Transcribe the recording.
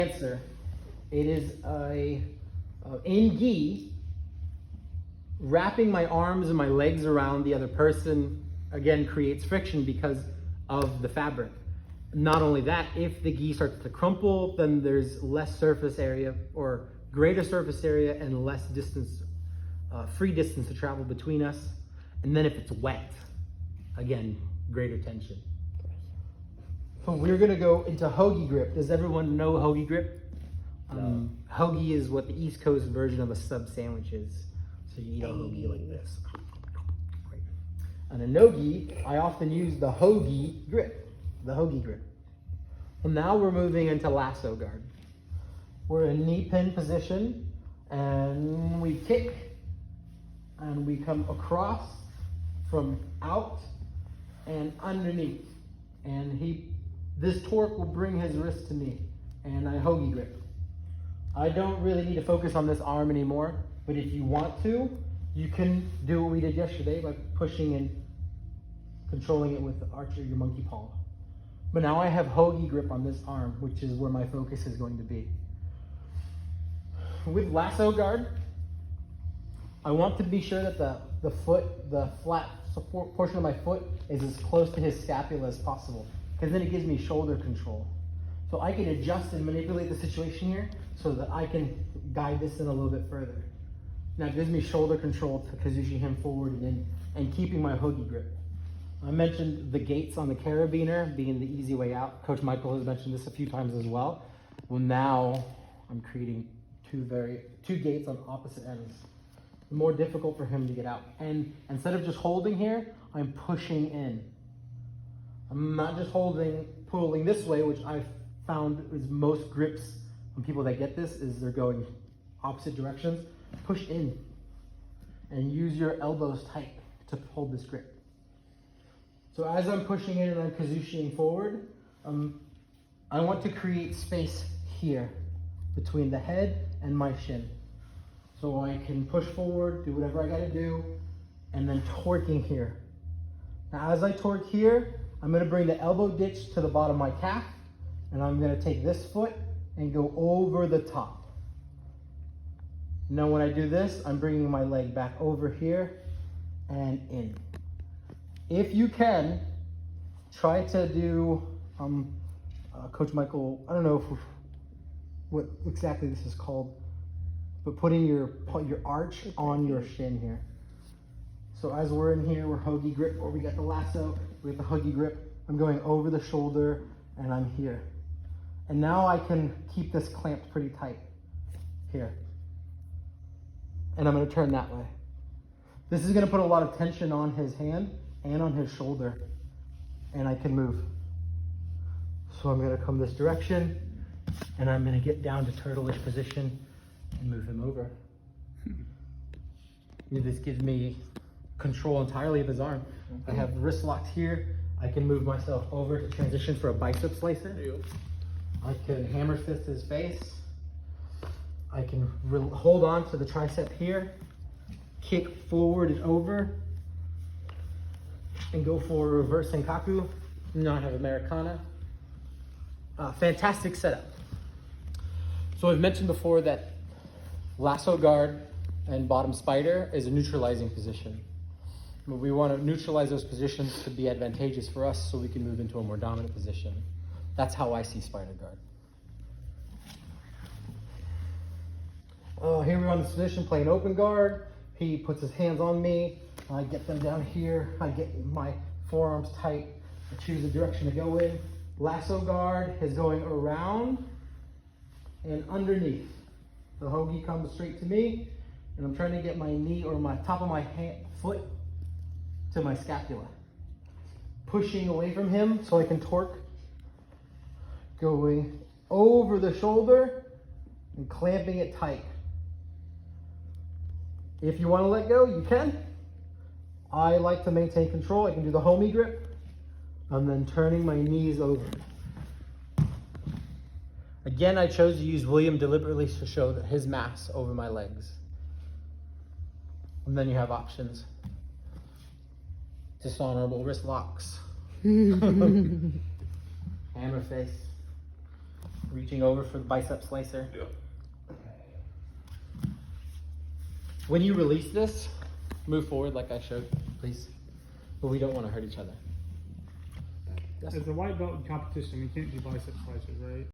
Answer. It is in gi, wrapping my arms and my legs around the other person, again, creates friction because of the fabric. Not only that, if the gi starts to crumple, then there's less surface area or greater surface area and less distance, free distance to travel between us. And then if it's wet, again, greater tension. So we're gonna go into hoagie grip. Does everyone know hoagie grip? Hoagie is what the East Coast version of a sub sandwich is. So you eat a hoagie like this. On a no-gi, I often use the hoagie grip. Well, now we're moving into lasso guard. We're in knee pin position, and we kick, and we come across from out and underneath. And this torque will bring his wrist to me, and I hoagie grip. I don't really need to focus on this arm anymore, but if you want to, you can do what we did yesterday by pushing and controlling it with the arch of your monkey paw. But now I have hoagie grip on this arm, which is where my focus is going to be. With lasso guard, I want to be sure that the flat support portion of my foot is as close to his scapula as possible, because then it gives me shoulder control. So I can adjust and manipulate the situation here so that I can guide this in a little bit further. Now it gives me shoulder control to position him forward and keeping my hoagie grip. I mentioned the gates on the carabiner being the easy way out. Coach Michael has mentioned this a few times as well. Well, now I'm creating two gates on opposite ends. More difficult for him to get out. And instead of just holding here, I'm pushing in. I'm not just pulling this way, which I've found is most grips on people that get this is they're going opposite directions. Push in and use your elbows tight to hold this grip. So as I'm pushing in and I'm positioning forward, I want to create space here between the head and my shin. So I can push forward, do whatever I gotta do, and then torquing here. Now as I torque here, I'm gonna bring the elbow ditch to the bottom of my calf, and I'm gonna take this foot and go over the top. Now when I do this, I'm bringing my leg back over here and in. If you can, try to do, Coach Michael, I don't know what exactly this is called, but putting your arch on your shin here. So as we're in here, we're hoagie grip, or we got the lasso, we got the hoagie grip. I'm going over the shoulder and I'm here. And now I can keep this clamped pretty tight here. And I'm gonna turn that way. This is gonna put a lot of tension on his hand and on his shoulder, and I can move. So I'm gonna come this direction, and I'm gonna get down to turtle-ish position and move him over. This gives me control entirely of his arm. I have wrist locked here. I can move myself over to transition for a bicep slicer. I can hammer fist his face. I can hold on to the tricep here, kick forward and over, and go for a reverse senkaku. Now I have Americana. Fantastic setup. So I've mentioned before that lasso guard and bottom spider is a neutralizing position. We want to neutralize those positions to be advantageous for us so we can move into a more dominant position. That's how I see spider guard. Here we're on this position playing open guard. He puts his hands on me. I get them down here. I get my forearms tight. I choose the direction to go in. Lasso guard is going around and underneath. The hoagie comes straight to me, and I'm trying to get my knee or my top of my foot to my scapula. Pushing away from him so I can torque. Going over the shoulder and clamping it tight. If you want to let go, you can. I like to maintain control. I can do the homie grip. And then turning my knees over. Again, I chose to use William deliberately to show his mass over my legs. And then you have options. Dishonorable wrist locks. Hammer face. Reaching over for the bicep slicer. Yep. When you release this, move forward like I showed, please. But we don't want to hurt each other. As a white belt in competition, you can't do bicep slicers, right?